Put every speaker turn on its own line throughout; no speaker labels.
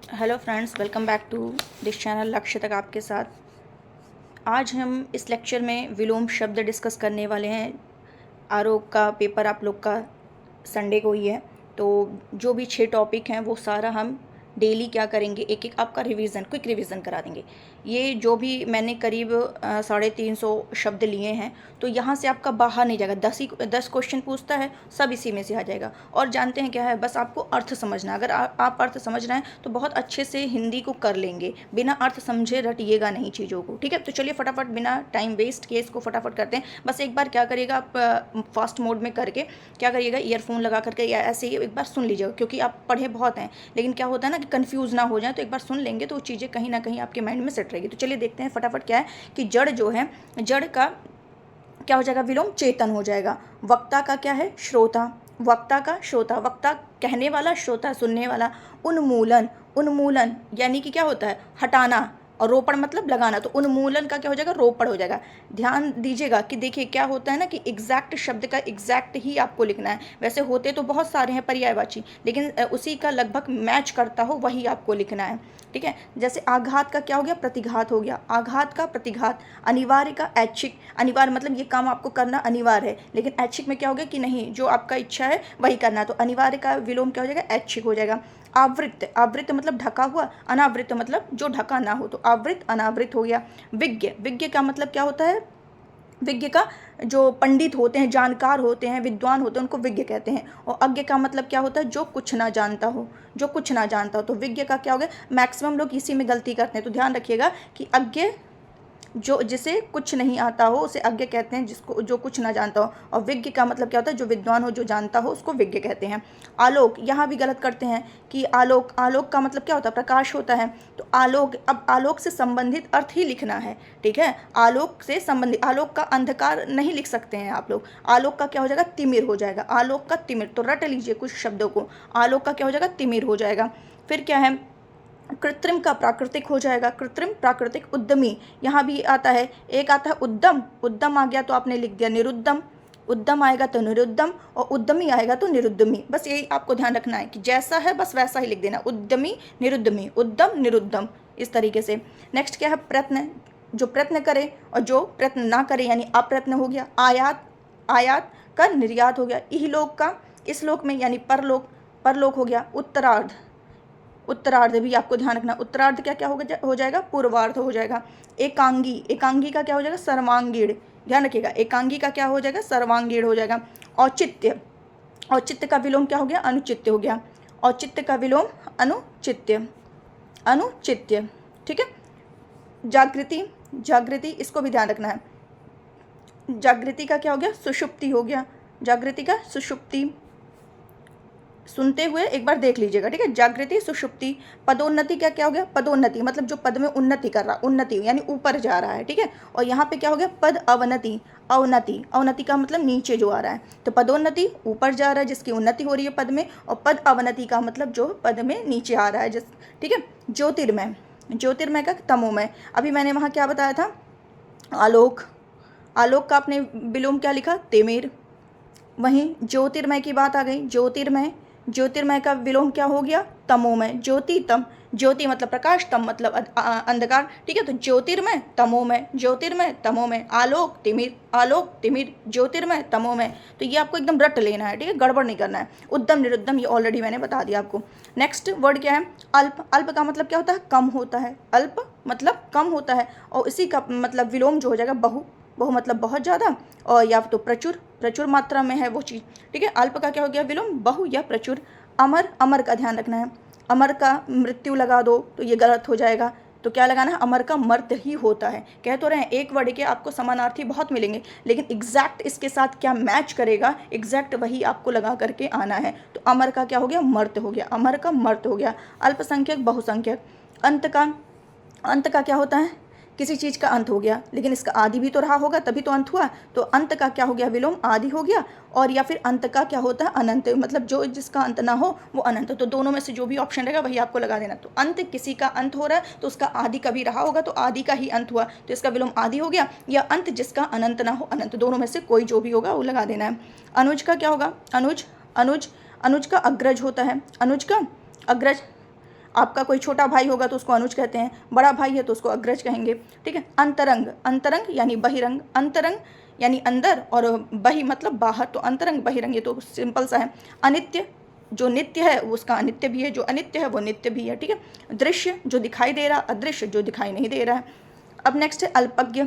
Hello friends, welcome back to this channel लक्ष्य तक आपके साथ। आज हम इस लेक्चर में विलोम शब्द डिस्कस करने वाले हैं। आरोप का पेपर आप लोग का संडे को ही है, तो जो भी 6 टॉपिक हैं वो सारा हम डेली क्या करेंगे, एक एक आपका रिवीजन, क्विक रिवीजन करा देंगे। ये जो भी मैंने करीब 350 शब्द लिए हैं, तो यहाँ से आपका बाहर नहीं जाएगा। 10 क्वेश्चन पूछता है, सब इसी में से आ जाएगा। और जानते हैं क्या है, बस आपको अर्थ समझना। अगर आप अर्थ समझ रहे हैं तो बहुत अच्छे से हिंदी को कर लेंगे, बिना अर्थ समझे रटिएगा नहीं चीज़ों को। ठीक है, तो चलिए फटाफट बिना टाइम वेस्ट किए इसको फटाफट करते हैं। बस एक बार क्या करिएगा, आप फास्ट मोड में करके क्या करिएगा, ईयरफोन लगा करके या ऐसे ही एक बार सुन लीजिएगा, क्योंकि आप पढ़े बहुत हैं लेकिन क्या होता है ना कि कंफ्यूज ना हो जाए, तो एक बार सुन लेंगे तो वो चीज़ें कहीं ना कहीं आपके माइंड में सेट रहेगी। तो चलिए देखते हैं फटाफट क्या है कि जड़ जो है, जड़ का क्या हो जाएगा, विलोम चेतन हो जाएगा। वक्ता का क्या है, श्रोता। वक्ता का श्रोता, वक्ता कहने वाला, श्रोता सुनने वाला। उन्मूलन, उन्मूलन यानी कि क्या होता है, हटाना, और रोपण मतलब लगाना। तो उन्मूलन का क्या हो जाएगा, रोपण हो जाएगा। ध्यान दीजिएगा कि देखिए क्या होता है ना कि एग्जैक्ट शब्द का एग्जैक्ट ही आपको लिखना है। वैसे होते तो बहुत सारे हैं पर्यायवाची, लेकिन उसी का लगभग मैच करता हो वही आपको लिखना है। ठीक है, जैसे आघात का क्या हो गया, प्रतिघात हो गया। आघात का प्रतिघात। अनिवार्य का ऐच्छिक। अनिवार्य मतलब ये काम आपको करना अनिवार्य है, लेकिन ऐच्छिक में क्या हो गया कि नहीं, जो आपका इच्छा है वही करना। तो अनिवार्य का विलोम क्या हो जाएगा, ऐच्छिक हो जाएगा। आवृत्त, आवृत्त मतलब ढका हुआ। अनावृत्त मतलब जो ढका ना हो, तो आवृत्त अनावृत हो गया। विज्ञ, विज्ञ का मतलब क्या होता है, विज्ञ का जो पंडित होते हैं, जानकार होते हैं, विद्वान होते हैं, उनको विज्ञ कहते हैं। और अज्ञ का मतलब क्या होता है, जो कुछ ना जानता हो, जो कुछ ना जानता हो। तो विज्ञ का क्या हो गया, मैक्सिमम लोग इसी में गलती करते हैं, तो ध्यान रखिएगा कि अज्ञ जो जिसे कुछ नहीं आता हो उसे अज्ञ कहते हैं, जिसको जो कुछ ना जानता हो। और विज्ञ का मतलब क्या होता है, जो विद्वान हो, जो जानता हो, उसको विज्ञ कहते हैं। आलोक, यहाँ भी गलत करते हैं कि आलोक, आलोक का मतलब क्या होता है, प्रकाश होता है। तो आलोक, अब आलोक से संबंधित अर्थ ही लिखना है। ठीक है, आलोक से संबंधित, आलोक का अंधकार नहीं लिख सकते हैं आप लोग। आलोक का क्या हो जाएगा, तिमिर हो जाएगा। आलोक का तिमिर, तो रट लीजिए कुछ शब्दों को। आलोक का क्या हो जाएगा, तिमिर हो जाएगा। फिर क्या है, कृत्रिम का प्राकृतिक हो जाएगा। कृत्रिम, प्राकृतिक। उद्यमी, यहाँ भी आता है, एक आता है उद्यम, उद्यम आ गया तो आपने लिख दिया निरुद्यम। उद्यम आएगा तो निरुद्यम, और उद्यमी आएगा तो निरुद्यमी। बस यही आपको ध्यान रखना है कि जैसा है बस वैसा ही लिख देना, उद्यमी निरुद्यमी, उद्यम निरुद्यम, इस तरीके से। नेक्स्ट क्या है, प्रयत्न, जो प्रयत्न करे और जो प्रयत्न ना करे यानी अप्रयत्न हो गया। आयात, आयात का निर्यात हो गया। इहलोक का इस लोक में यानी परलोक, परलोक हो गया। उत्तरार्ध, उत्तरार्ध भी आपको ध्यान रखना। उत्तरार्ध क्या क्या हो जाएगा, पूर्वार्ध हो जाएगा। एकांगी, एकांगी का क्या हो जाएगा, सर्वांगीण। ध्यान रखिएगा, एकांगी का क्या हो जाएगा, सर्वांगीण हो जाएगा। औचित्य, औचित्य का विलोम क्या हो गया, अनुचित्य हो गया। औचित्य का विलोम अनुचित्य, अनुचित्य। ठीक है, जागृति, जागृति इसको भी ध्यान रखना है। जागृति का क्या हो गया, सुषुप्ति हो गया। जागृति का सुषुप्ति, सुनते हुए एक बार देख लीजिएगा। ठीक है, जागृति, सुषुप्ति। पदोन्नति का क्या हो गया, पदोन्नति मतलब जो पद में उन्नति कर रहा, उन्नति यानी ऊपर जा रहा है। ठीक है, और यहाँ पे क्या हो गया, पद अवनति, अवनति, अवनति का मतलब नीचे जो आ रहा है। तो पदोन्नति ऊपर जा रहा है जिसकी उन्नति हो रही है पद में, और पद अवनति का मतलब जो पद में नीचे आ रहा है जिस। ठीक है, ज्योतिर्मय, ज्योतिर्मय का तमोमय। अभी मैंने वहाँ क्या बताया था, आलोक, आलोक का आपने विलोम क्या लिखा, तिमिर। वहीं ज्योतिर्मय की बात आ गई, ज्योतिर्मय, ज्योतिर्मय का विलोम क्या हो गया, तमोमय। ज्योति तम, ज्योति मतलब प्रकाश, तम मतलब अंधकार। ठीक है, तो ज्योतिर्मय तमोमय, ज्योतिर्मय तमोमय। आलोक तिमिर, आलोक तिमिर, ज्योतिर्मय तमोमय। तो ये आपको एकदम रट लेना है। ठीक है, गड़बड़ नहीं करना है। उद्दम निरुद्दम ये ऑलरेडी मैंने बता दिया आपको। नेक्स्ट वर्ड क्या है, अल्प। अल्प का मतलब क्या होता है, कम होता है। अल्प मतलब कम होता है, और इसी का मतलब विलोम जो हो जाएगा बहु, बहु मतलब बहुत ज़्यादा, और या तो प्रचुर, प्रचुर मात्रा में है वो चीज़। ठीक है, अल्प का क्या हो गया विलोम, बहु या प्रचुर। अमर, अमर का ध्यान रखना है। अमर का मृत्यु लगा दो तो ये गलत हो जाएगा, तो क्या लगाना है, अमर का मर्त ही होता है। कह तो रहे हैं एक वर्ड के आपको समानार्थी बहुत मिलेंगे, लेकिन एग्जैक्ट इसके साथ क्या मैच करेगा, एग्जैक्ट वही आपको लगा करके आना है। तो अमर का क्या हो गया, मर्त हो गया, अमर का मर्त हो गया। अल्पसंख्यक, बहुसंख्यक। अंत का, अंत का क्या होता है, किसी चीज़ का अंत हो गया, लेकिन इसका आदि भी तो रहा होगा तभी तो अंत हुआ। तो अंत का क्या हो गया विलोम, आदि हो गया। और या फिर अंत का क्या होता है, अनंत, मतलब जो जिसका अंत ना हो वो अनंत। तो दोनों में से जो भी ऑप्शन रहेगा वही आपको लगा देना। तो अंत किसी का अंत हो रहा है तो उसका आदि कभी रहा होगा तो आदि का ही अंत हुआ, तो इसका विलोम आदि हो गया। या अंत जिसका अनंत ना हो, अनंत। दोनों में से कोई जो भी होगा वो लगा देना है। अनुज का क्या होगा, अनुज, अनुज, अनुज का अग्रज होता है। अनुज का अग्रज, आपका कोई छोटा भाई होगा तो उसको अनुज कहते हैं, बड़ा भाई है तो उसको अग्रज कहेंगे, ठीक है। अंतरंग, अंतरंग यानी बहिरंग, अंतरंग यानी अंदर, और बहि मतलब बाहर, तो अंतरंग बहिरंग, ये तो सिंपल सा है। अनित्य, जो नित्य है वो उसका अनित्य भी है, जो अनित्य है वो नित्य भी है, ठीक है। दृश्य, जो दिखाई दे रहा, अदृश्य, जो दिखाई नहीं दे रहा है। अब नेक्स्ट है अल्पज्ञ,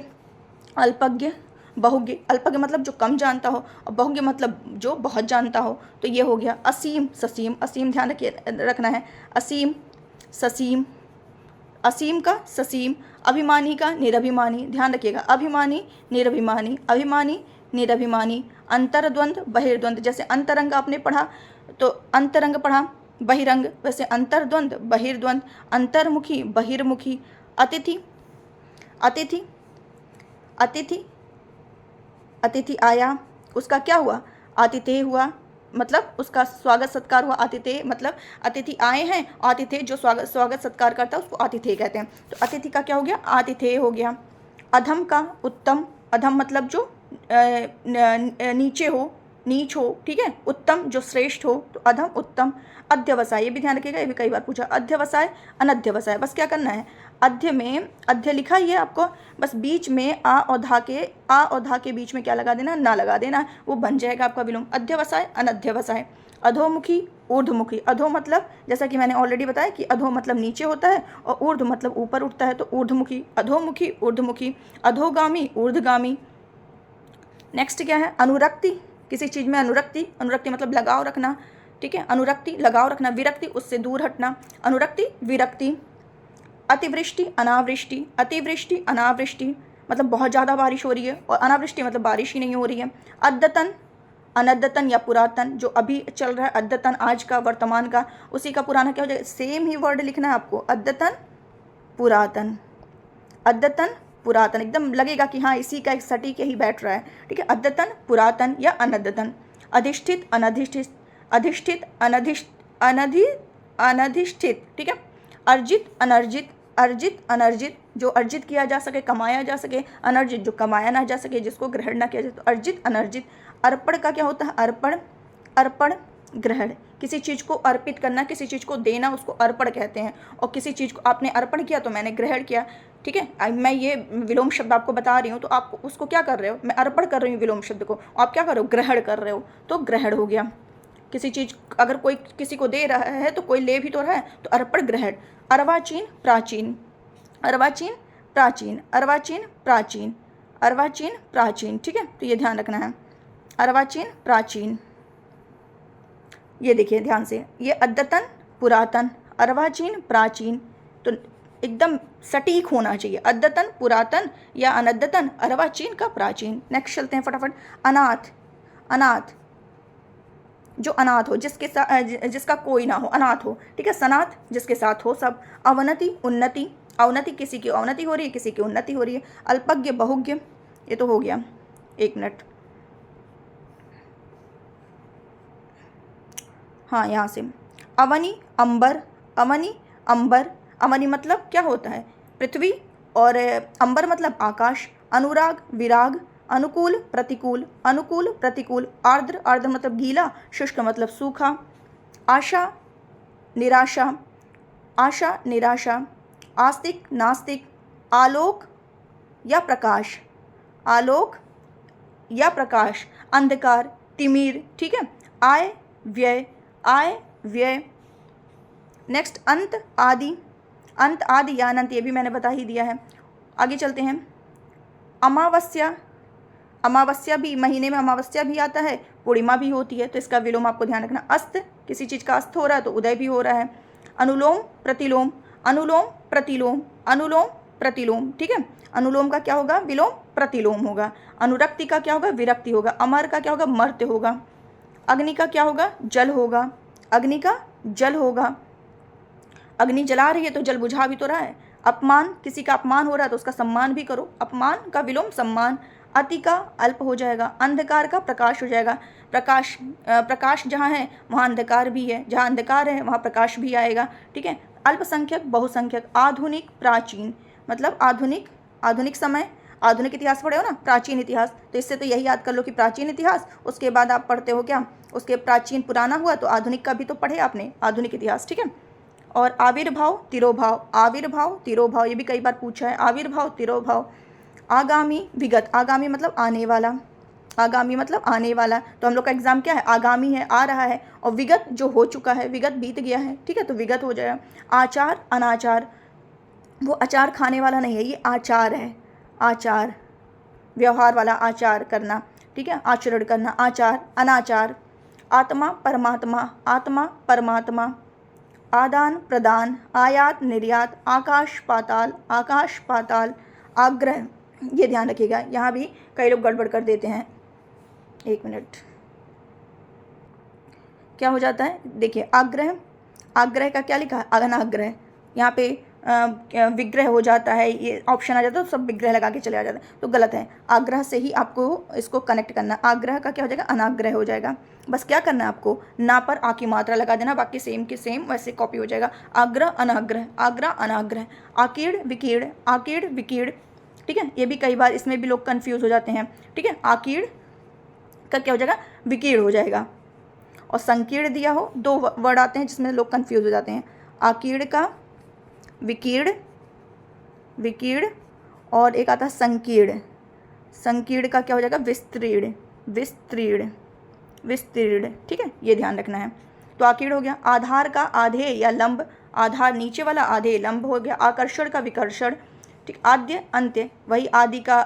अल्पज्ञ, बहुज्ञ, अल्पज्ञ मतलब जो कम जानता हो, और बहुज्ञ मतलब जो बहुत जानता हो, तो ये हो गया। असीम, ससीम, असीम ध्यान रखना है, असीम, ससीम, असीम का ससीम, अभिमानी का निरभिमानी, ध्यान रखिएगा, अभिमानी निरभिमानी, अभिमानी निरभिमानी। अंतर्द्वंद, बहिर्द्वंद, जैसे अंतरंग आपने पढ़ा तो अंतरंग पढ़ा, बहिरंग, वैसे अंतर्द्वंद बहिर्द्वंद, अंतर्मुखी बहिर्मुखी। अतिथि, अतिथि, अतिथि, अतिथि आया, उसका क्या हुआ, आतिथेय हुआ, मतलब उसका स्वागत सत्कार हुआ। आतिथेय मतलब अतिथि आए हैं, आतिथेय जो स्वागत सत्कार करता है उसको आतिथेय कहते हैं। तो अतिथि का क्या हो गया, आतिथेय हो गया। अधम का उत्तम, अधम मतलब जो नीचे हो, नीच हो, ठीक है। उत्तम जो श्रेष्ठ हो, तो अधम उत्तम। अध्यवसाय, ये भी ध्यान रखिएगा, ये भी कई बार पूछा। अध्यवसाय, अनध्यवसाय, बस क्या करना है, अध्य में अध्य लिखा ही है आपको, बस बीच में आ और धा के बीच में क्या लगा देना, ना लगा देना, वो बन जाएगा आपका विलोम। अध्यवसाय, अनध्यवसाय। अधोमुखी, ऊर्ध्वमुखी, अधो मतलब जैसा कि मैंने ऑलरेडी बताया कि अधो मतलब नीचे होता है और ऊर्ध्व मतलब ऊपर उठता है, तो ऊर्ध्वमुखी, अधोमुखी, ऊर्ध्वमुखी। अधोगामी, ऊर्ध्वगामी। नेक्स्ट क्या है, अनुरक्ति, किसी चीज़ में अनुरक्ति, अनुरक्ति मतलब लगाव रखना, ठीक है, अनुरक्ति लगाव रखना। विरक्ति उससे दूर हटना, अनुरक्ति विरक्ति। अतिवृष्टि, अनावृष्टि, अतिवृष्टि अनावृष्टि मतलब बहुत ज़्यादा बारिश हो रही है, और अनावृष्टि मतलब बारिश ही नहीं हो रही है। अद्यतन, अनद्यतन या पुरातन, जो अभी चल रहा है, अद्यतन आज का, वर्तमान का, उसी का पुराना क्या हो जाएगा, सेम ही वर्ड लिखना है आपको, अद्यतन पुरातन, अद्यतन पुरातन, एकदम लगेगा कि हाँ इसी का एक सटीक यही बैठ रहा है, ठीक है। अद्यतन पुरातन या अनद्यतन। अधिष्ठित, अनधिष्ठित, अधिष्ठित, अनधिष्ठित, ठीक है। अर्जित, अनर्जित, अर्जित, अनर्जित, जो अर्जित किया जा सके, कमाया जा सके, अनर्जित जो कमाया ना जा सके, जिसको ग्रहण ना किया जाए, तो अर्जित, अनर्जित। अर्पण का क्या होता है, अर्पण, अर्पण ग्रहण, किसी चीज़ को अर्पित करना, किसी चीज़ को देना, उसको अर्पण कहते हैं। और किसी चीज़ को आपने अर्पण किया तो मैंने ग्रहण किया, ठीक है। मैं ये विलोम शब्द आपको बता रही हूँ तो आप उसको क्या कर रहे हो, मैं अर्पण कर रही हूँ विलोम शब्द को, आप क्या कर रहे हो, ग्रहण कर रहे हो, तो ग्रहण हो गया। किसी चीज़ अगर कोई किसी को दे रहा है तो कोई ले भी तो रहा है, तो अर्पण ग्रहण। अर्वाचीन, प्राचीन, अर्वाचीन प्राचीन, अर्वाचीन प्राचीन, अर्वाचीन प्राचीन, ठीक है, तो ये ध्यान रखना है, अर्वाचीन प्राचीन। ये देखिए ध्यान से, ये अद्यतन पुरातन, अर्वाचीन प्राचीन, तो एकदम सटीक होना चाहिए, अद्यतन पुरातन या अनद्यतन, अर्वाचीन का प्राचीन। नेक्स्ट चलते हैं फटाफट। अनाथ, अनाथ जो अनाथ हो, जिसके साथ जिसका कोई ना हो, अनाथ हो, ठीक है। सनाथ जिसके साथ हो सब। अवनति, उन्नति, अवनति किसी की अवनति हो रही है, किसी की उन्नति हो रही है। अल्पज्ञ, बहुज्ञ, ये तो हो गया, एक मिनट, हाँ यहाँ से। अवनी, अंबर, अवनी, अंबर, अवनी मतलब क्या होता है, पृथ्वी, और अंबर मतलब आकाश। अनुराग, विराग, अनुकूल, प्रतिकूल, अनुकूल, प्रतिकूल। आर्द्र, आर्द्र मतलब गीला, शुष्क मतलब सूखा। आशा, निराशा, आशा, निराशा। आस्तिक, नास्तिक। आलोक या प्रकाश, आलोक या प्रकाश। अंधकार, तिमिर, ठीक है। आय, व्यय, आय, व्यय। नेक्स्ट अंत, आदि, अंत, आदि या अनंत, ये भी मैंने बता ही दिया है। आगे चलते हैं। अमावस्या, अमावस्या भी, महीने में अमावस्या भी आता है, पूर्णिमा भी होती है, तो इसका विलोम आपको ध्यान रखना। अस्त, किसी चीज़ का अस्त हो रहा है तो उदय भी हो रहा है। अनुलोम, प्रतिलोम, अनुलोम, प्रतिलोम, अनुलोम, प्रतिलोम, ठीक है। अनुलोम का क्या होगा, विलोम, प्रतिलोम होगा। अनुरक्ति का क्या होगा, विरक्ति होगा। अमर का क्या होगा, मर्त्य होगा। अग्नि का क्या होगा, जल होगा, अग्नि का जल होगा। अग्नि जला रही है तो जल बुझा भी तो रहा है। अपमान, किसी का अपमान हो रहा है तो उसका सम्मान भी करो, अपमान का विलोम सम्मान। अति का अल्प हो जाएगा। अंधकार का प्रकाश हो जाएगा। प्रकाश, प्रकाश जहाँ है वहाँ अंधकार भी है, जहाँ अंधकार है वहाँ प्रकाश भी आएगा, ठीक है। अल्पसंख्यक, बहुसंख्यक। आधुनिक, प्राचीन मतलब आधुनिक, आधुनिक समय, आधुनिक इतिहास पढ़े हो ना, प्राचीन इतिहास, तो इससे तो यही याद कर लो कि प्राचीन इतिहास, उसके बाद आप पढ़ते हो क्या, उसके प्राचीन पुराना हुआ तो आधुनिक का भी तो पढ़े आपने, आधुनिक इतिहास, ठीक है। और आविर्भाव तिरोभाव, आविर्भाव तिरोभाव, ये भी कई बार पूछा है, आविर्भाव तिरोभाव। आगामी विगत, आगामी मतलब आने वाला, आगामी मतलब आने वाला, तो हम लोग का एग्जाम क्या है, आगामी है, आ रहा है, और विगत जो हो चुका है, विगत बीत गया है, ठीक है, तो विगत हो जाएगा। आचार अनाचार, वो अचार खाने वाला नहीं है, ये आचार है, आचार व्यवहार वाला, आचार करना, ठीक है, आचरण करना, आचार। अनाचार, आत्मा परमात्मा, आत्मा परमात्मा। आदान प्रदान, आयात निर्यात, आकाश पाताल, आकाश पाताल। आग्रह, ये ध्यान रखिएगा, यहाँ भी कई लोग गड़बड़ कर देते हैं। एक मिनट, क्या हो जाता है, देखिए आग्रह, आग्रह का क्या लिखा है, अनाग्रह, यहाँ पे विग्रह हो जाता है, ये ऑप्शन आ जाता है तो सब विग्रह लगा के चले आ जाते हैं, तो गलत है। आग्रह से ही आपको इसको कनेक्ट करना, आग्रह का क्या हो जाएगा, अनाग्रह हो जाएगा। बस क्या करना है आपको, ना पर आ की मात्रा लगा देना, बाकी सेम के सेम वैसे कॉपी हो जाएगा। आग्रह अनाग्रह, आग्रह अनाग्रह। आकीड़ विकीड़, आकीड़ विकीड़, ठीक है, ये भी कई बार इसमें भी लोग कन्फ्यूज़ हो जाते हैं, ठीक है। आकीड़ का क्या हो जाएगा, विकीड़ हो जाएगा। और संकीर्ण दिया हो, दो वर्ड आते हैं जिसमें लोग कन्फ्यूज़ हो जाते हैं, आकीड़ का विकीर्ण, विकीर्ण, और एक आता है संकीर्ण, संकीर्ण का क्या हो जाएगा, विस्तीर्ण, विस्तीर्ण, विस्तीर्ण, ठीक है, ये ध्यान रखना है। तो आकीर्ण हो गया। आधार का आधेय या लंब, आधार नीचे वाला, आधेय लंब हो गया। आकर्षण का विकर्षण, ठीक। आद्य अंत्य, वही आदि का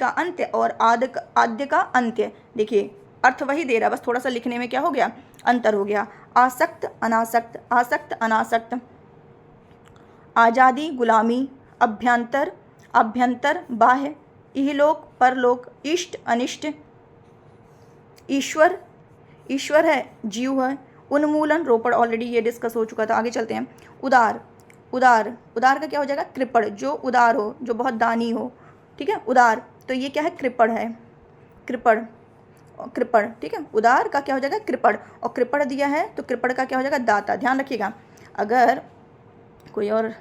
अंत्य और आद्य का अंत्य, देखिए अर्थ वही दे रहा, बस थोड़ा सा लिखने में क्या हो गया, अंतर हो गया। आसक्त अनासक्त, आसक्त अनासक्त। आज़ादी गुलामी, अभ्यंतर आभ्यंतर बाह्य, इहलोक परलोक, इष्ट अनिष्ट। ईश्वर, ईश्वर है, जीव है। उन्मूलन रोपड़, ऑलरेडी ये डिस्कस हो चुका था, आगे चलते हैं। उदार, उदार, उदार का क्या हो जाएगा, कृपण, जो उदार हो, जो बहुत दानी हो, ठीक है, उदार। तो ये क्या है, कृपण है, कृपण, कृपण, ठीक है। उदार का क्या हो जाएगा, कृपण, और कृपण दिया है तो कृपण का क्या हो जाएगा, दाता। ध्यान रखिएगा, अगर कोई और,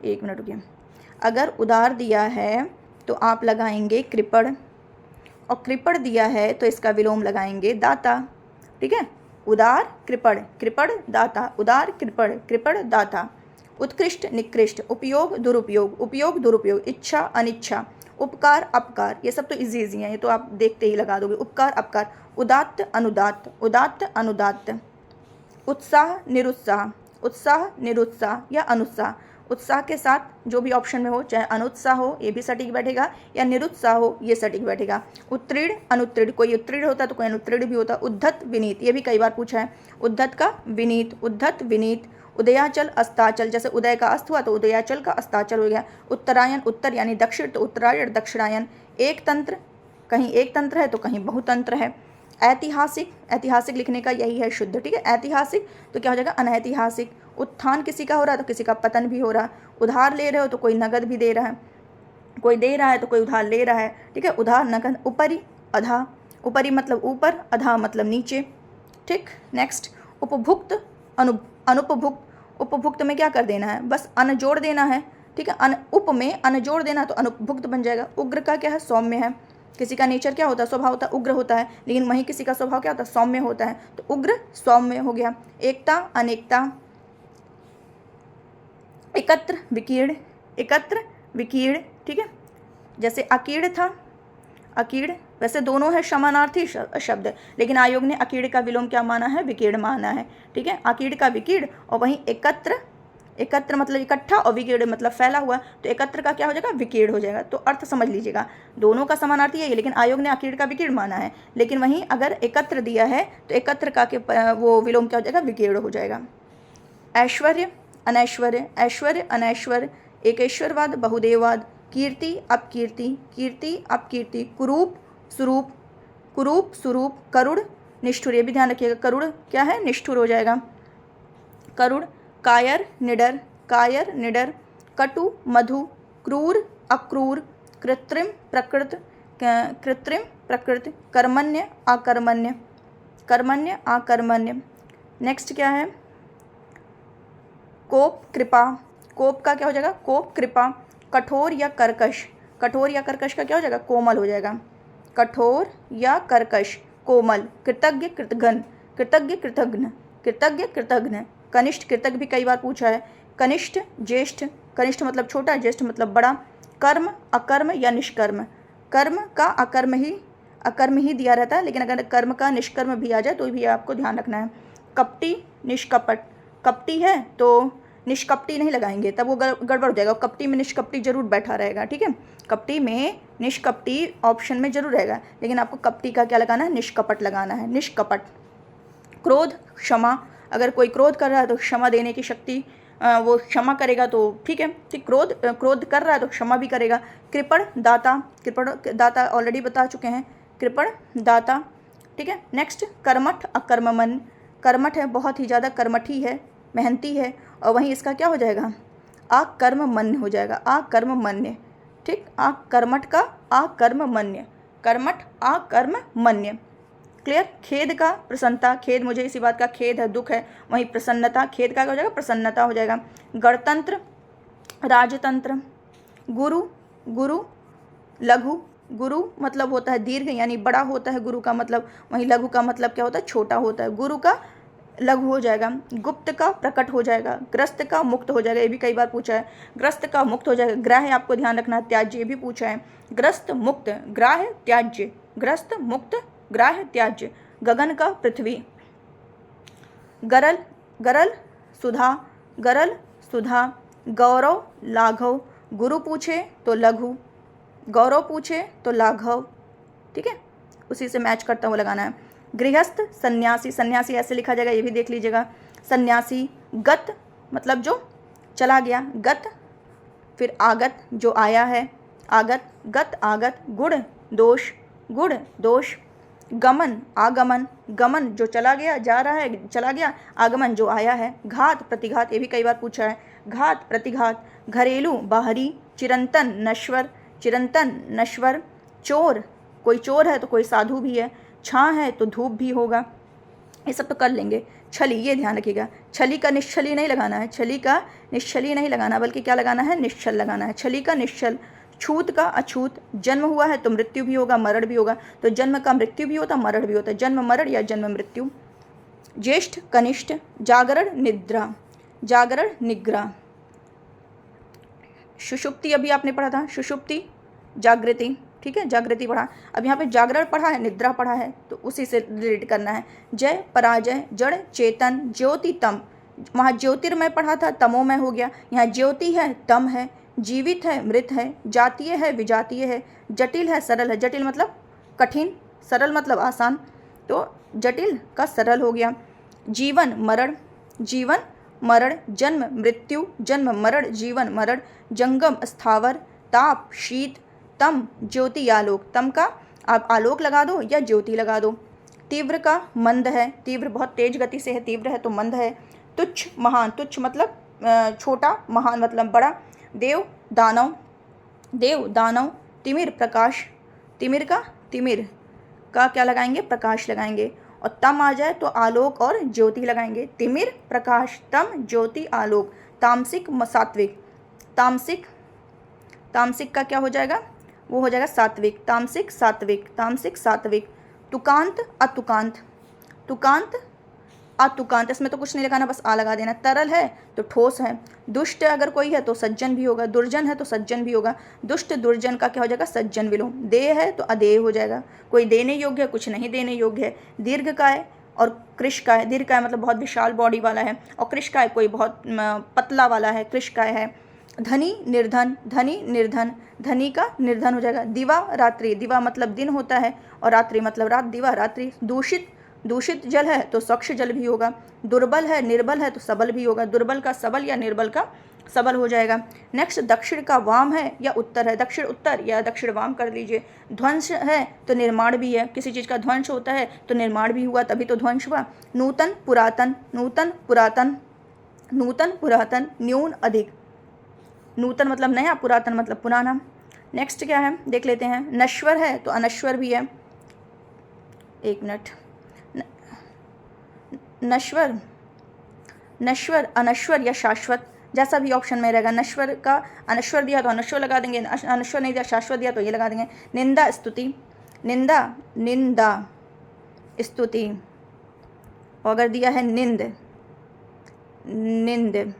एक मिनट रुकिए, अगर उदार दिया है तो आप लगाएंगे कृपण, और कृपण दिया है तो इसका विलोम लगाएंगे दाता, ठीक है। उदार कृपण, कृपण दाता, उदार कृपण, कृपण दाता। उत्कृष्ट निकृष्ट, उपयोग दुरुपयोग, उपयोग दुरुपयोग। इच्छा अनिच्छा, उपकार अपकार, ये सब तो इजी हैं, ये तो आप देखते ही लगा दोगे। उपकार अपकार। उदात्त अनुदात्त, उदात्त अनुदात्त। उत्साह निरुत्साह, उत्साह निरुत्साह या अनुत्साह। उत्साह के साथ जो भी ऑप्शन में हो, चाहे अनुत्साह हो ये भी सटीक बैठेगा, या निरुत्साह हो ये सटीक बैठेगा। उत्तीर्ण अनुत्तीर्ण, कोई उत्तीर्ण होता है तो कोई अनुत्तीर्ण भी होता है। उद्धत विनीत, ये भी कई बार पूछा है, उद्धत का विनीत, उद्धत विनीत। उदयाचल अस्ताचल, जैसे उदय का अस्त हुआ तो उदयाचल का अस्ताचल हो गया। उत्तरायण उत्तर यानी दक्षिण, तो उत्तरायण दक्षिणायन। एक तंत्र, कहीं एक तंत्र है तो कहीं बहुतंत्र है। ऐतिहासिक, ऐतिहासिक लिखने का यही है शुद्ध, ठीक है। ऐतिहासिक तो क्या हो जाएगा, अनैतिहासिक। उत्थान किसी का हो रहा है तो किसी का पतन भी हो रहा है। उधार ले रहे हो तो कोई नगद भी दे रहा है, कोई दे रहा है तो कोई उधार ले रहा है, ठीक है। उधार नगद। उपरि अधा, उपरि मतलब ऊपर, अधा मतलब नीचे, ठीक। नेक्स्ट, उपभुक्त अनुपभुक्त। उपभुक्त में क्या कर देना है, बस अन जोड़ देना है, ठीक है। उप में अन जोड़ देना तो अनुपभुक्त बन जाएगा। उग्र का क्या है, सौम्य है। किसी का नेचर क्या होता है, स्वभाव होता है उग्र होता है, लेकिन वहीं किसी का स्वभाव क्या होता है, सौम्य होता है, तो उग्र सौम्य हो गया। एकता अनेकता। एकत्र विकीर्ण, एकत्र विकीर्ण, ठीक है। जैसे अकीर्ण था, अकीर्ण, वैसे दोनों है समानार्थी शब्द, लेकिन आयोग ने अकीर्ण का विलोम क्या माना है, विकीर्ण माना है, ठीक है। अकीर्ण का विकीर्ण, और वहीं एकत्र, एकत्र मतलब इकट्ठा, और विकीर्ण मतलब फैला हुआ, तो एकत्र का क्या हो जाएगा, विकीर्ण हो जाएगा। तो अर्थ समझ लीजिएगा, दोनों का समानार्थी है, लेकिन आयोग ने अकीर्ण का विकीर्ण माना है, लेकिन वहीं अगर एकत्र दिया है तो एकत्र का के वो विलोम क्या हो जाएगा, विकीर्ण हो जाएगा। ऐश्वर्य अनैश्वर्य, ऐश्वर्य अनैश्वर्य। एकेश्वरवाद बहुदेववाद। कीर्ति अपकीर्ति, कीर्ति अपकीर्ति। कुरूप स्वरूप, कुरूप स्वरूप। करुण निष्ठुर, ये भी ध्यान रखिएगा, करुण क्या है, निष्ठुर हो जाएगा, करुण। कायर निडर, कायर निडर। कटु मधु, क्रूर अक्रूर। कृत्रिम प्रकृत, कृत्रिम प्रकृति। कर्मण्य अकर्मण्य, कर्मण्य अकर्मण्य। नेक्स्ट क्या है, कोप कृपा, कोप का क्या हो जाएगा, कोप कृपा। कठोर या कर्कश, कठोर या कर्कश का क्या हो जाएगा, कोमल हो जाएगा, कठोर या कर्कश कोमल। कृतज्ञ कृतघ्न, कृतज्ञ कृतघ्न, कृतज्ञ कृतघ्न। कनिष्ठ, कृतक भी कई बार पूछा है। कनिष्ठ, ज्येष्ठ, कनिष्ठ मतलब छोटा, ज्येष्ठ मतलब बड़ा। कर्म, अकर्म या निष्कर्म। कर्म का अकर्म ही दिया रहता है, लेकिन अगर कर्म का निष्कर्म भी आ जाए तो भी आपको ध्यान रखना है। कपटी, निष्कपट। कपटी है तो निष्कपटी नहीं लगाएंगे, तब वो गड़बड़ हो जाएगा। कपटी में निष्कपटी जरूर बैठा रहेगा, ठीक है। कपटी में निष्कपटी ऑप्शन में जरूर रहेगा, लेकिन आपको कपटी का क्या लगाना है, निष्कपट लगाना है, निष्कपट। क्रोध, क्षमा। अगर कोई क्रोध कर रहा है तो क्षमा देने की शक्ति, वो क्षमा करेगा तो ठीक है, ठीक। क्रोध कर रहा है तो क्षमा भी करेगा। कृपण, दाता। कृपण दाता ऑलरेडी बता चुके हैं, कृपण दाता, ठीक है। नेक्स्ट, कर्मठ, अकर्ममन्य। कर्मठ है, बहुत ही ज़्यादा कर्मठी है, मेहनती है, और वहीं इसका क्या हो जाएगा, आकर्ममन्य हो जाएगा, आकर्ममन्य, ठीक। कर्मठ का आकर्ममन्य, कर्मठ आकर्ममन्य। क्लियर। खेद का प्रसन्नता, खेद मुझे इसी बात का खेद है, दुख है, वहीं प्रसन्नता, खेद का क्या हो जाएगा, प्रसन्नता हो जाएगा। गणतंत्र, राजतंत्र। गुरु, गुरु, लघु। गुरु मतलब होता है दीर्घ, यानी बड़ा होता है गुरु का मतलब, वहीं लघु का मतलब क्या होता है, छोटा होता है। गुरु का लघु हो जाएगा। गुप्त का प्रकट हो जाएगा। ग्रस्त का मुक्त हो जाएगा, ये भी कई बार पूछा है, ग्रस्त का मुक्त हो जाएगा। ग्राह्य आपको ध्यान रखना है, त्याज्य ये भी पूछा है। ग्रस्त, मुक्त, ग्राह्य, त्याज्य, ग्रस्त, मुक्त, ग्राह्य, त्याज्य। गगन का पृथ्वी। गरल, गरल, सुधा, गरल, सुधा। गौरव, लाघव। गुरु पूछे तो लघु, गौरव पूछे तो लाघव, ठीक है, उसी से मैच करता हुआ लगाना है। गृहस्थ, सन्यासी। सन्यासी ऐसे लिखा जाएगा, ये भी देख लीजिएगा, सन्यासी। गत मतलब जो चला गया, गत। फिर आगत, जो आया है, आगत, गत, आगत। गुण, दोष, गुण, दोष। गमन, आगमन। गमन जो चला गया, जा रहा है, चला गया। आगमन जो आया है। घात, प्रतिघात, ये भी कई बार पूछा है, घात, प्रतिघात। घरेलू, बाहरी। चिरंतन, नश्वर, चिरंतन, नश्वर। चोर, कोई चोर है तो कोई साधु भी है। छां है तो धूप भी होगा, ये सब तो कर लेंगे। छली, ये ध्यान रखिएगा, छली का निश्चली नहीं लगाना है, छली का निश्चली नहीं लगाना, बल्कि क्या लगाना है, निश्चल लगाना है, छली का निश्चल। छूत का अछूत। जन्म हुआ है तो मृत्यु भी होगा, मरण भी होगा, तो जन्म का मृत्यु भी होता, मरण भी होता है, जन्म मरण या जन्म मृत्यु। ज्येष्ठ, कनिष्ठ। जागरण, निद्रा, जागरण, निद्रा। सुषुप्ति अभी आपने पढ़ा था, सुषुप्ति, जागृति, ठीक है, जागृति पढ़ा। अब यहाँ पे जागरण पढ़ा है, निद्रा पढ़ा है, तो उसी से रिलेट करना है। जय, पराजय, जड़, चेतन, ज्योति, तम। वहाँ ज्योतिर्मय पढ़ा था, तमोमय हो गया, यहाँ ज्योति है, तम है। जीवित है, मृत है। जातीय है, विजातीय है। जटिल है, सरल है। जटिल मतलब कठिन, सरल मतलब आसान, तो जटिल का सरल हो गया। जीवन, मरण, जीवन, मरण। जन्म, मृत्यु, जन्म, मरण, जीवन, मरण। जंगम, स्थावर। ताप, शीत। तम, ज्योति, आलोक। तम का आप आलोक लगा दो या ज्योति लगा दो। तीव्र का दांत है, तीव्र बहुत तेज गति से है, तीव्र है तो मंद है। तुच्छ, महान। तुच्छ मतलब छोटा, महान मतलब बड़ा। देव, दानव, देव, दानव। तिमिर, प्रकाश। तिमिर का क्या लगाएंगे, प्रकाश लगाएंगे। और तम आ जाए तो आलोक और ज्योति लगाएंगे। तिमिर, प्रकाश, तम, ज्योति, आलोक। तामसिक, सात्विक। तामसिक, तामसिक का क्या हो जाएगा, वो हो जाएगा सात्विक। तामसिक, सात्विक, तामसिक, सात्विक। तुकांत, अतुकांत। तुकांत, अतुकांत, इसमें तो कुछ नहीं लगाना, बस आ लगा देना। तरल है तो ठोस है। दुष्ट अगर कोई है तो सज्जन भी होगा, दुर्जन है तो सज्जन भी होगा। दुष्ट, दुर्जन का क्या हो जाएगा, सज्जन विलोम। देह है तो अदेह हो जाएगा, कोई देने योग्य है, कुछ नहीं देने योग्य है। दीर्घकाय और कृशकाय। दीर्घकाय मतलब बहुत विशाल बॉडी वाला है, और कृशकाय कोई बहुत पतला वाला है, कृशकाय है। धनी, निर्धन। धनी, निर्धन। धनी का निर्धन हो जाएगा। दिवा, रात्रि। दिवा मतलब दिन होता है, और रात्रि मतलब रात, दिवा, रात्रि। दूषित, दूषित जल है तो स्वच्छ जल भी होगा। दुर्बल है, निर्बल है तो सबल भी होगा। दुर्बल का सबल या निर्बल का सबल हो जाएगा। नेक्स्ट, दक्षिण का वाम है या उत्तर है, दक्षिण उत्तर या दक्षिण वाम कर लीजिए। ध्वंस है तो निर्माण भी है, किसी चीज़ का ध्वंस होता है तो निर्माण भी हुआ, तभी तो ध्वंस हुआ। नूतन, पुरातन। नूतन, पुरातन, नूतन, पुरातन। न्यून, अधिक। नूतन मतलब नया, पुरातन मतलब पुराना। नेक्स्ट क्या है देख लेते हैं। नश्वर है तो अनश्वर भी है, एक मिनट। नश्वर, नश्वर, अनश्वर या शाश्वत, जैसा भी ऑप्शन में रहेगा। नश्वर का अनश्वर दिया तो अनश्वर लगा देंगे, अनश्वर नहीं दिया, शाश्वत दिया तो ये लगा देंगे। निंदा, स्तुति। निंदा, निंदा, स्तुति। और अगर दिया है निंद, निंद,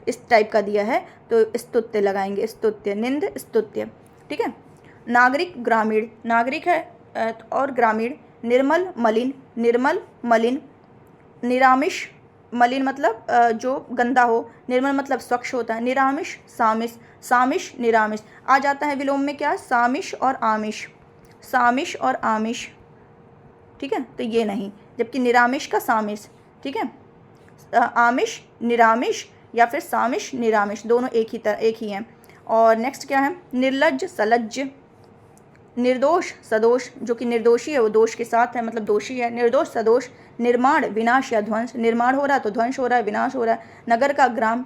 इस टाइप का दिया है तो स्तुत्य लगाएंगे, स्तुत्य, निंद, स्तुत्य। ठीक है। नागरिक, ग्रामीण, नागरिक है और ग्रामीण। निर्मल, मलिन, निर्मल, मलिन। निरामिष, मलिन मतलब जो गंदा हो, निर्मल मतलब स्वच्छ होता है। निरामिष, सामिष, सामिष, निरामिष। आ जाता है विलोम में क्या, सामिष और आमिष, सामिष और आमिष। ठीक है, तो ये नहीं, जबकि निरामिष का सामिष। ठीक है, आमिष, निरामिष या फिर सामिष, निरामिष, दोनों एक ही हैं। और नेक्स्ट क्या है, निर्लज्ज, सलज्ज। निर्दोष, सदोष, जो कि निर्दोषी है वो दोष के साथ है, मतलब दोषी है। निर्दोष, सदोष। निर्माण, विनाश या ध्वंस, निर्माण हो रहा है तो ध्वंस हो रहा है, विनाश हो रहा है। नगर का ग्राम,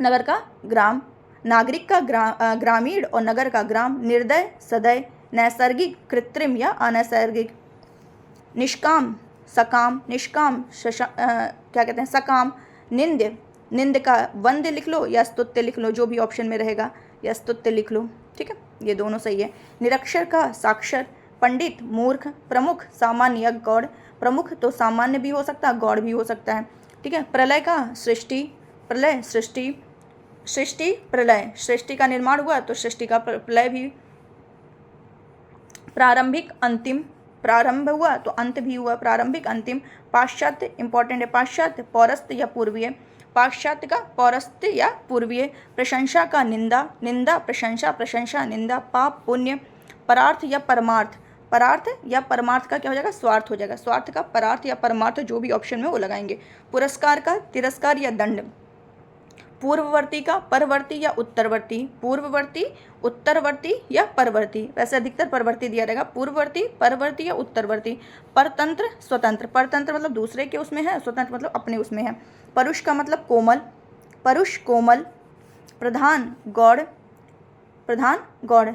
नगर का ग्राम। नागरिक का ग्रामीण और नगर का ग्राम। निर्दय, सदय। नैसर्गिक, कृत्रिम या अनैसर्गिक। निष्काम, सकाम, निष्काम क्या कहते हैं, सकाम। निंद्य, निंद का वंद्य लिख लो या स्तुत्य लिख लो, जो भी ऑप्शन में रहेगा, या स्तुत्य लिख लो। ठीक है, ये दोनों सही है। निरक्षर का साक्षर। पंडित, मूर्ख। प्रमुख, सामान्य या गौड़। प्रमुख तो सामान्य भी हो सकता है, गौड़ भी हो सकता है। ठीक है। प्रलय का सृष्टि, प्रलय, सृष्टि, सृष्टि, प्रलय, सृष्टि का निर्माण हुआ तो सृष्टि का प्रलय भी। प्रारंभिक, अंतिम, प्रारंभ हुआ तो अंत भी हुआ, प्रारंभिक, अंतिम। पाश्चात्य, इंपॉर्टेंट है, पाश्चात्य, पौरस्त या पूर्वीय, पाश्चात्य का पौरस्त या पूर्वीय। प्रशंसा का निंदा, निंदा, प्रशंसा, प्रशंसा, निंदा। पाप, पुण्य। परार्थ या परमार्थ, परार्थ या परमार्थ का क्या हो जाएगा, स्वार्थ हो जाएगा, स्वार्थ का परार्थ या परमार्थ, जो भी ऑप्शन में वो लगाएंगे। पुरस्कार का तिरस्कार या दंड। पूर्ववर्ती का परवर्ती या उत्तरवर्ती, पूर्ववर्ती, उत्तरवर्ती या परवर्ती, वैसे अधिकतर परवर्ती दिया रहेगा, पूर्ववर्ती, परवर्ती या उत्तरवर्ती। परतंत्र, स्वतंत्र, परतंत्र मतलब दूसरे के उसमें है, स्वतंत्र मतलब अपने उसमें है। परुष का मतलब कोमल, परुष, कोमल। प्रधान, गौड़, प्रधान, गौड़।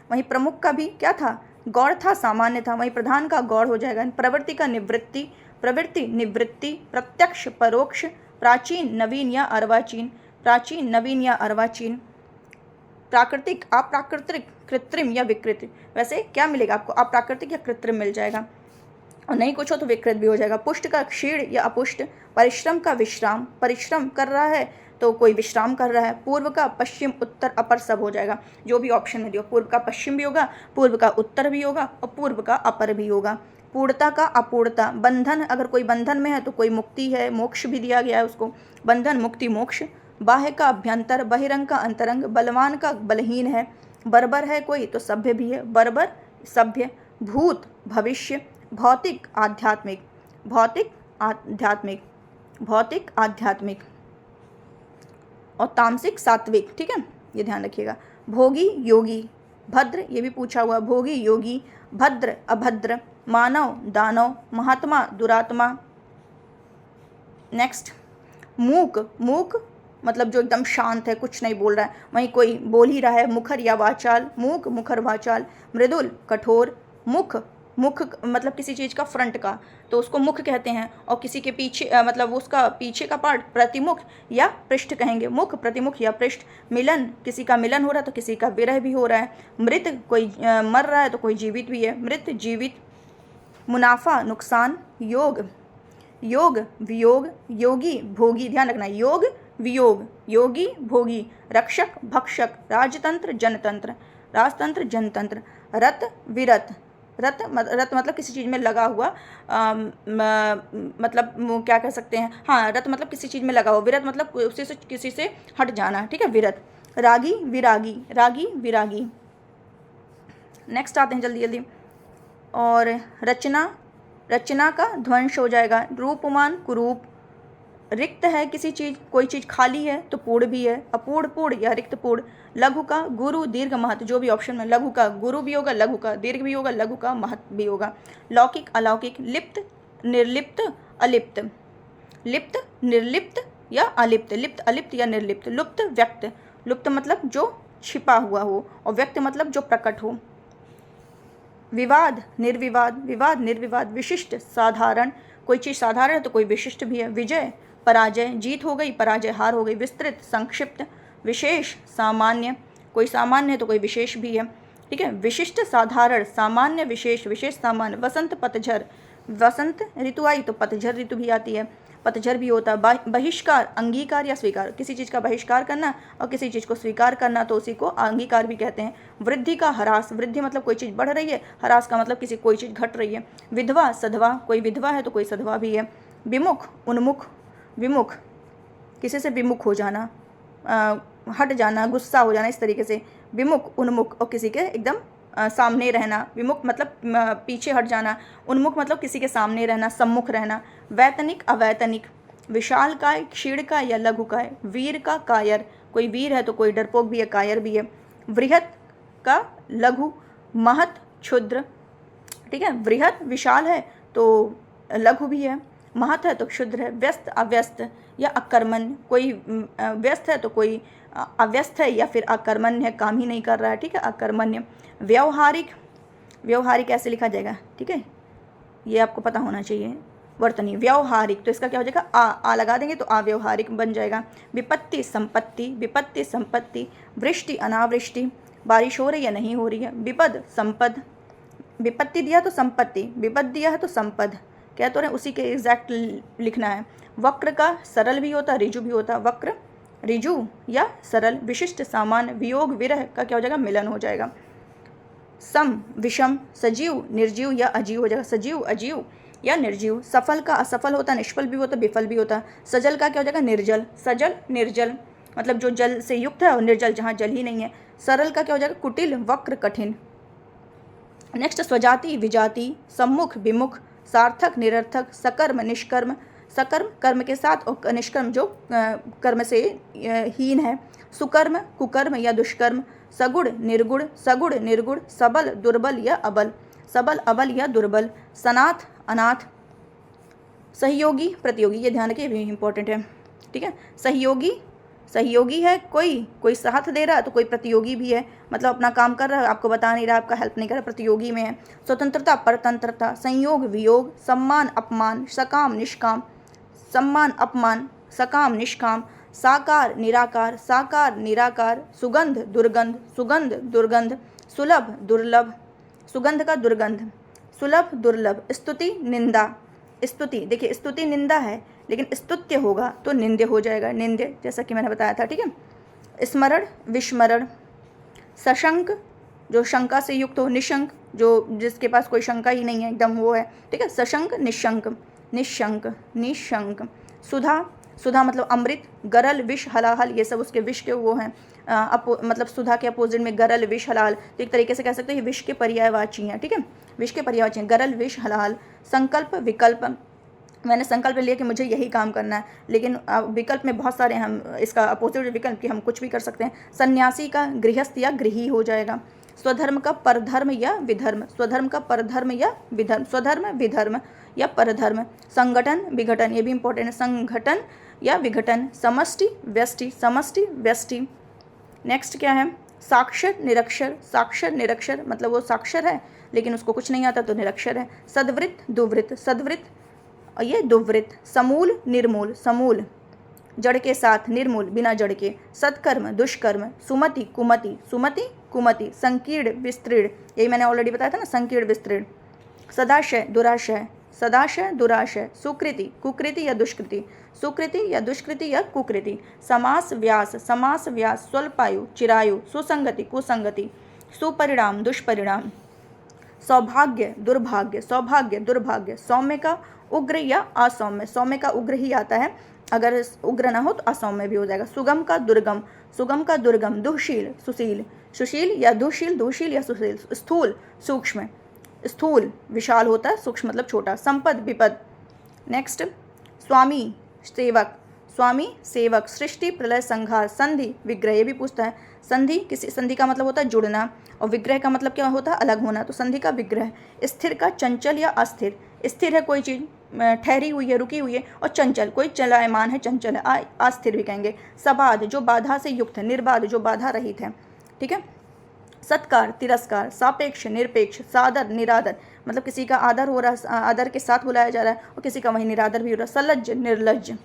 वहीं प्रमुख का भी क्या था, गौड़ था, सामान्य था, वहीं प्रधान का गौड़ हो जाएगा। प्रवृत्ति का निवृत्ति, प्रवृत्ति, निवृत्ति। प्रत्यक्ष, परोक्ष। प्राचीन, नवीन या अर्वाचीन, प्राचीन, नवीन या अर्वाचीन। प्राकृतिक, अप्राकृतिक, कृत्रिम या विकृत, वैसे क्या मिलेगा आपको, अप्राकृतिक या कृत्रिम मिल जाएगा, और नहीं कुछ हो तो विकृत भी हो जाएगा। पुष्ट का क्षीण या अपुष्ट। परिश्रम का विश्राम, परिश्रम कर रहा है तो कोई विश्राम कर रहा है। पूर्व का पश्चिम, उत्तर, अपर सब हो जाएगा, जो भी ऑप्शन में दियो। पूर्व का पश्चिम भी होगा, पूर्व का उत्तर भी होगा और पूर्व का अपर भी होगा। पूर्णता का अपूर्णता। बंधन, अगर कोई बंधन में है तो कोई मुक्ति है, मोक्ष भी दिया गया है उसको, बंधन, मुक्ति, मोक्ष। बाह्य का अभ्यंतर, बहिरंग का अंतरंग। बलवान का बलहीन है। बर्बर है कोई तो सभ्य भी है, बर्बर, सभ्य। भूत, भविष्य। भौतिक, आध्यात्मिक, भौतिक, आध्यात्मिक, भौतिक, आध्यात्मिक। और तामसिक, सात्विक। ठीक है, ये ध्यान रखिएगा। भोगी, योगी। भद्र, ये भी पूछा हुआ, भोगी, योगी। भद्र, अभद्र। मानव, दानव। महात्मा, दुरात्मा। नेक्स्ट, मूक, मूक मतलब जो एकदम शांत है, कुछ नहीं बोल रहा है, वहीं कोई बोल ही रहा है, मुखर या वाचाल। मूक, मुखर, वाचाल। मृदुल, कठोर। मुख, मुख मतलब किसी चीज़ का फ्रंट का, तो उसको मुख कहते हैं, और किसी के पीछे मतलब उसका पीछे का पार्ट प्रतिमुख या पृष्ठ कहेंगे, मुख, प्रतिमुख या पृष्ठ। मिलन, किसी का मिलन हो रहा है तो किसी का विरह भी हो रहा है। मृत, कोई मर रहा है तो कोई जीवित भी है, मृत, जीवित। मुनाफा, नुकसान। योग, योग, वियोग। योगी, भोगी, ध्यान रखना, योग, वियोग, योगी, भोगी। रक्षक, भक्षक। राजतंत्र, जनतंत्र, राजतंत्र, जनतंत्र। रत, विरत, रत मतलब किसी चीज़ में लगा हुआ, मतलब क्या कह सकते हैं, हाँ, रत मतलब किसी चीज़ में लगा हुआ, विरत मतलब उसी से किसी से हट जाना। ठीक है, विरत। रागी, विरागी, रागी, विरागी। नेक्स्ट आते हैं जल्दी जल्दी। और रचना, रचना का ध्वंस हो जाएगा। रूपमान, कुरूप। रिक्त है किसी चीज़, कोई चीज़ खाली है तो पूर्ण भी है, अपूर्ण, पूर्ण या रिक्त, पूर्ण। लघु का गुरु, दीर्घ, महत, जो भी ऑप्शन में, लघु का गुरु भी होगा, लघु का दीर्घ भी होगा, लघु का महत भी होगा। लौकिक, अलौकिक। लिप्त, निर्लिप्त, अलिप्त। लिप्त, निर्लिप्त या अलिप्त, लिप्त, अलिप्त या निर्लिप्त। लुप्त, व्यक्त, लुप्त मतलब जो छिपा हुआ हो, और व्यक्त मतलब जो प्रकट हो। विवाद, निर्विवाद, विवाद, निर्विवाद। विशिष्ट, साधारण, कोई चीज़ साधारण है तो कोई विशिष्ट भी है। विजय, पराजय, जीत हो गई, पराजय, हार हो गई। विस्तृत, संक्षिप्त। विशेष, सामान्य, कोई सामान्य है तो कोई विशेष भी है। ठीक है, विशिष्ट, साधारण, सामान्य, विशेष, विशेष, सामान्य। वसंत, पतझड़, वसंत ऋतु आई तो पतझड़ ऋतु भी आती है। पतझर भी होता है। बहिष्कार, अंगीकार या स्वीकार, किसी चीज़ का बहिष्कार करना और किसी चीज़ को स्वीकार करना तो उसी को अंगीकार भी कहते हैं। वृद्धि का ह्रास, वृद्धि मतलब कोई चीज़ बढ़ रही है, ह्रास का मतलब किसी कोई चीज़ घट रही है। विधवा, सधवा, कोई विधवा है तो कोई सधवा भी है। विमुख, उन्मुख, विमुख किसी से विमुख हो जाना, हट जाना, गुस्सा हो जाना, इस तरीके से विमुख, उन्मुख, और किसी के एकदम सामने रहना। विमुख मतलब पीछे हट जाना, उन्मुख मतलब किसी के सामने रहना, सम्मुख रहना। वैतनिक, अवैतनिक, विशालकाय, क्षीणकाय या लघुकाय। वीर का कायर, कोई वीर है तो कोई डरपोक भी है, कायर भी है। बृहत का लघु, महत क्षुद्र, ठीक है। बृहत विशाल है तो लघु भी है, महत है तो क्षुद्र है। व्यस्त, अव्यस्त या अकर्मण्य, कोई व्यस्त है तो कोई अव्यस्त है या फिर अकर्मण्य है, काम ही नहीं कर रहा है, ठीक है, अकर्मण्य। व्यवहारिक, व्यवहारिक ऐसे लिखा जाएगा, ठीक है, ये आपको पता होना चाहिए। वर्तनी, व्यवहारिक, तो इसका क्या हो जाएगा, आ लगा देंगे तो अव्यवहारिक बन जाएगा। विपत्ति, संपत्ति, विपत्ति, संपत्ति। वृष्टि, अनावृष्टि, बारिश हो रही है नहीं हो रही है। विपद, संपद, विपत्ति दिया तो संपत्ति, विपद दिया है तो संपद, कह तो रहे उसी के एग्जैक्ट लिखना है। वक्र का सरल भी होता है, ऋजु भी होता है। वक्र, ऋजु या सरल। विशिष्ट, सामान्य। वियोग, विरह का क्या हो जाएगा, मिलन हो जाएगा। सम, विषम, सजीव, निर्जीव या अजीव हो जाएगा, सजीव, अजीव या निर्जीव। सफल का असफल होता है, निष्फल भी होता है, विफल भी होता है। सजल का क्या हो जाएगा, निर्जल, सजल, निर्जल मतलब जो जल से युक्त है, और निर्जल जहाँ जल ही नहीं है। सरल का क्या हो जाएगा, कुटिल, वक्र, कठिन। नेक्स्ट, स्वजाति, विजाति, सम्मुख, विमुख, सार्थक, निरर्थक, सकर्म, निष्कर्म। सकर्म कर्म के साथ और निष्कर्म जो कर्म से हीन है। सुकर्म, कुकर्म या दुष्कर्म। सगुण, निर्गुण, सगुण, निर्गुण। सबल, दुर्बल या अबल, सबल, अबल या दुर्बल। सनाथ, अनाथ। सहयोगी, प्रतियोगी, ये ध्यान रखिए, ये इंपॉर्टेंट है, ठीक है। सहयोगी, सहयोगी है कोई साथ दे रहा है तो कोई प्रतियोगी भी है, मतलब अपना काम कर रहा है, आपको बता नहीं रहा, आपका हेल्प नहीं कर रहा, प्रतियोगी में है। स्वतंत्रता, परतंत्रता। संयोग, वियोग। सम्मान, अपमान, सकाम, निष्काम। सम्मान, अपमान, सकाम, निष्काम। साकार, निराकार, साकार, निराकार। सुगंध, दुर्गंध, सुगंध, दुर्गंध। सुलभ, दुर्लभ, सुगंध का दुर्गंध, सुलभ, दुर्लभ। स्तुति, निंदा, स्तुति, देखिए स्तुति निंदा है, लेकिन स्तुत्य होगा तो निंद्य हो जाएगा, निंद्य, जैसा कि मैंने बताया था, ठीक है। स्मरण, विस्मरण। सशंक, जो शंका से युक्त हो। निशंक, जो जिसके पास कोई शंका ही नहीं है, एकदम वो है, ठीक है। सशंक, निशंक, निशंक, निशंक। सुधा, सुधा मतलब अमृत। गरल, विष, हलाहल, ये सब उसके विष के वो हैं, मतलब सुधा के अपोजिट में गरल, विष, हलाहल, तो एक तरीके से कह सकते हैं ये विष के पर्यायवाची हैं, ठीक है, विष के पर्यायवाची हैं, गरल, विष, हलाहल। संकल्प, विकल्प, मैंने संकल्प लिया कि मुझे यही काम करना है, लेकिन विकल्प में बहुत सारे, हम इसका अपोजिट विकल्प कि हम कुछ भी कर सकते हैं। सन्यासी का गृहस्थ या गृही हो जाएगा। स्वधर्म का परधर्म या विधर्म, स्वधर्म का परधर्म या विधर्म, स्वधर्म, विधर्म या परधर्म। संगठन, विघटन, ये भी इंपॉर्टेंट है, संगठन या विघटन। समष्टि, व्यष्टि, समष्टि, व्यष्टि। नेक्स्ट क्या है, साक्षर, निरक्षर, साक्षर, निरक्षर मतलब वो साक्षर है लेकिन उसको कुछ नहीं आता तो निरक्षर है। सद्वृत्त, दुवृत्त, सद्वृत्त और ये दुवृत्त। समूल, निर्मूल, समूल जड़ के साथ, निर्मूल बिना जड़ के। सत्कर्म, दुष्कर्म। सुमति, कुमति, सुमति, कुमति। संकीर्ण, विस्तृण, यही मैंने ऑलरेडी बताया था ना, संकीर्ण, विस्तृण। सदाशय, दुराशय, सदाशय, दुराशय। सुकृति, कुकृति या दुष्कृति, सुकृति या दुष्कृति या कुकृति। समास, व्यास, समास, व्यास। स्वल्पायु, चिरायु। सुसंगति, कुसंगति। सुपरिणाम, दुष्परिणाम। सौभाग्य, दुर्भाग्य, सौभाग्य, दुर्भाग्य। सौम्य का उग्र या असौम्य, सौम्य का उग्र ही आता है, अगर उग्र ना हो तो असौम्य भी हो जाएगा। सुगम का दुर्गम, सुगम का दुर्गम। दुःशील, सुशील, सुशील या दुःशील, दुःशील या सुशील। स्थूल, सूक्ष्म, स्थूल विशाल होता है, सूक्ष्म मतलब छोटा। संपद, विपद। नेक्स्ट, स्वामी, सेवक, स्वामी, सेवक। सृष्टि, प्रलय, संहार। संधि, विग्रह, ये भी पूछता है। संधि, किसी, संधि का मतलब होता है जुड़ना, और विग्रह का मतलब क्या होता है, अलग होना, तो संधि का विग्रह। स्थिर का चंचल या अस्थिर, स्थिर है कोई चीज़, ठहरी हुई है, रुकी हुई है, और चंचल कोई चलायमान है, चंचल है, अस्थिर भी कहेंगे। सबाध, जो बाधा से युक्त है। निर्बाध, जो बाधा रहित है, ठीक है। सत्कार, तिरस्कार। सापेक्ष, निरपेक्ष। सादर, निरादर मतलब किसी का आदर हो रहा है, आदर के साथ बुलाया जा रहा है, और किसी का वही निरादर भी हो रहा है। सलज्ज, निर्लज्ज।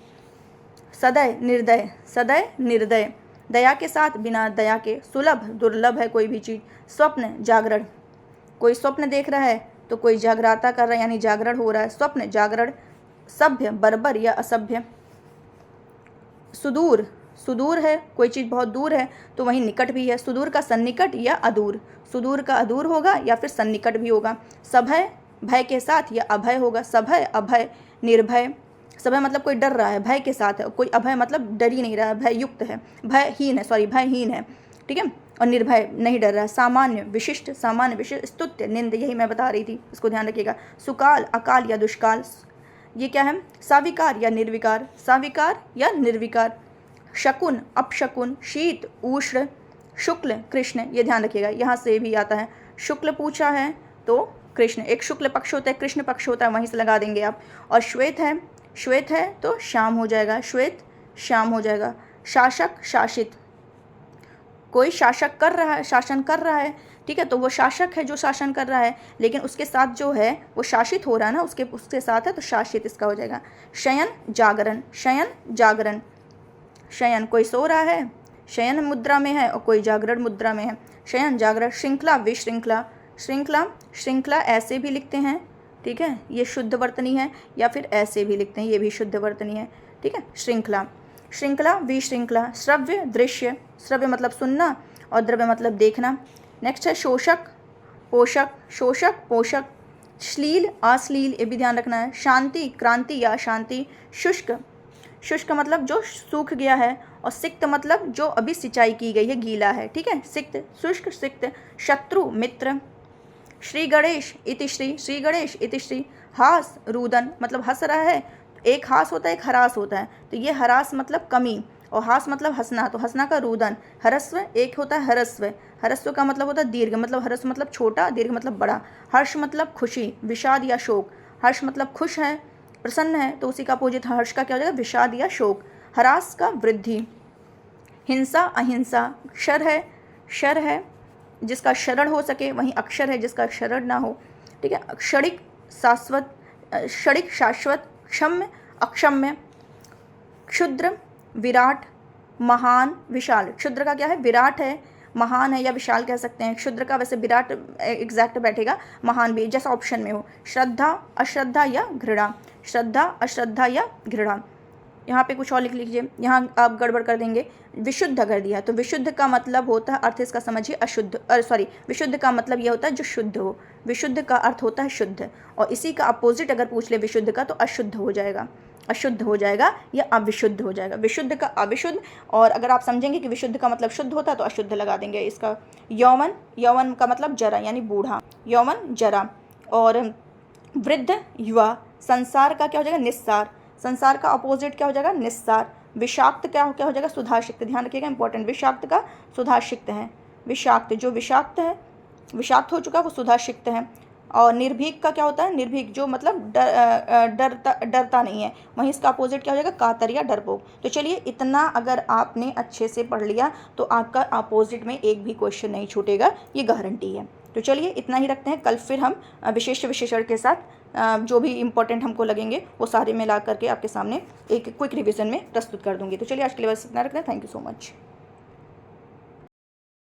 सदय, निर्दय, सदय, निर्दय दया के साथ, बिना दया के। सुलभ, दुर्लभ है कोई भी चीज़। स्वप्न, जागरण, कोई स्वप्न देख रहा है तो कोई जागराता कर रहा है, यानी जागरण हो रहा है। स्वप्न, जागरण। सभ्य, बर्बर या असभ्य। सुदूर, सुदूर है, कोई चीज़ बहुत दूर है तो वहीं निकट भी है। सुदूर का सन्निकट या अदूर, सुदूर का अदूर होगा या फिर सन्निकट भी होगा। सभय, भय के साथ या अभय होगा। सभय, अभय, निर्भय। सभय मतलब कोई डर रहा है, भय के साथ है। कोई अभय मतलब डर ही नहीं रहा है, भय युक्त है, भयहीन है, सॉरी भयहीन है, ठीक है। और निर्भय, नहीं डर रहा है। सामान्य, विशिष्ट, सामान्य, विशिष्ट, स्तुत्य, निंद, यही मैं बता रही थी, इसको ध्यान रखिएगा। सुकाल, अकाल या दुष्काल। ये क्या है? साविकार या निर्विकार, साविकार या निर्विकार। शकुन, अपशकुन, शीत, उष्ण, शुक्ल, कृष्ण, ये ध्यान रखिएगा, यहाँ से भी आता है। शुक्ल पूछा है तो कृष्ण, एक शुक्ल पक्ष होता है, कृष्ण पक्ष होता है, वहीं से लगा देंगे आप। और श्वेत है, श्वेत है तो शाम हो जाएगा, श्वेत शाम हो जाएगा। शासक, शासित, कोई शासक कर रहा है, शासन कर रहा है, ठीक है, तो वो शासक है जो शासन कर रहा है, लेकिन उसके साथ जो है वो शासित हो रहा है ना, उसके साथ है तो शासित इसका हो जाएगा। शयन, जागरण, शयन, जागरण। शयन, कोई सो रहा है, शयन मुद्रा में है, और कोई जागरण मुद्रा में है। शयन, जागरण। श्रृंखला, विश्रृंखला, श्रृंखला, श्रृंखला ऐसे भी लिखते हैं, ठीक है, ये शुद्ध वर्तनी है, या फिर ऐसे भी लिखते हैं, ये भी शुद्ध वर्तनी है, ठीक है। श्रृंखला, श्रृंखला, विश्रृंखला। श्रव्य, दृश्य, श्रव्य मतलब सुनना और द्रव्य मतलब देखना। नेक्स्ट है शोषक, पोषक, शोषक, पोषक। श्लील, अश्लील, ये भी ध्यान रखना है। शांति, क्रांति या अशांति। शुष्क, शुष्क मतलब जो सूख गया है, और सिक्त मतलब जो अभी सिंचाई की गई है, गीला है, ठीक है, सिक्त, शुष्क, सिक्त। शत्रु, मित्र। श्री गणेश इति श्री, श्री गणेश इति श्री। हास, रुदन मतलब हंस रहा है, एक हास होता है, एक हरास होता है, तो ये हरास मतलब कमी, और हास मतलब हंसना, तो हंसना का रुदन। हरस्व, एक होता है हरस्व, हरस्व का मतलब होता है दीर्घ, मतलब हरस्व मतलब छोटा, दीर्घ मतलब बड़ा। हर्ष मतलब खुशी, विषाद या शोक। हर्ष मतलब खुश है, प्रसन्न है, तो उसी का अपोजिट हर्ष का क्या हो जाएगा? विषाद या शोक। हरास का वृद्धि। हिंसा, अहिंसा। क्षर है, शर है जिसका शरण हो सके, वहीं अक्षर है जिसका शरण ना हो, ठीक है। क्षणिक, शाश्वत, क्षणिक, शाश्वत। क्षम्य, अक्षम्य। क्षुद्र, विराट, महान, विशाल। क्षुद्र का क्या है? विराट है, महान है या विशाल कह सकते हैं। क्षुद्र का वैसे विराट एग्जैक्ट बैठेगा, महान भी जैसा ऑप्शन में हो। श्रद्धा, अश्रद्धा या घृणा। श्रद्धा, अश्रद्धा या घृणा। यहाँ पे कुछ और लिख लीजिए, यहाँ आप गड़बड़ कर देंगे। विशुद्ध अगर दिया तो विशुद्ध का मतलब होता है, अर्थ इसका समझिए अशुद्ध, सॉरी, विशुद्ध का मतलब ये होता है जो शुद्ध हो, विशुद्ध का अर्थ होता है शुद्ध, और इसी का अपोजिट अगर पूछ ले विशुद्ध का तो अशुद्ध हो जाएगा, अशुद्ध हो जाएगा या अविशुद्ध हो जाएगा। विशुद्ध का अविशुद्ध, और अगर आप समझेंगे कि विशुद्ध का मतलब शुद्ध होता है तो अशुद्ध लगा देंगे इसका। यौवन, यौवन का मतलब जरा यानी बूढ़ा, यौवन जरा। और वृद्ध, युवा। संसार का क्या हो जाएगा? निस्सार, संसार का अपोजिट क्या हो जाएगा? निस्सार। विषाक्त क्या हो जाएगा? सुधासिक्त, ध्यान रखिएगा इंपॉर्टेंट, विषाक्त का सुधासिक्त है। विषाक्त, जो विषाक्त है, विषाक्त हो चुका है वो सुधासिक्त है। और निर्भीक का क्या होता है? निर्भीक जो मतलब डरता नहीं है, वहीं इसका अपोजिट क्या हो जाएगा? कातर या डरपोक। तो चलिए इतना अगर आपने अच्छे से पढ़ लिया तो आपका अपोजिट में एक भी क्वेश्चन नहीं छूटेगा, ये गारंटी है। तो चलिए इतना ही रखते हैं, कल फिर हम विशेष विशेषण के साथ जो भी इम्पोर्टेंट हमको लगेंगे वो सारे मिला करके आपके सामने एक क्विक रिवीजन में प्रस्तुत कर दूंगी। तो चलिए आज के लिए बस इतना रखते हैं। Thank you so much.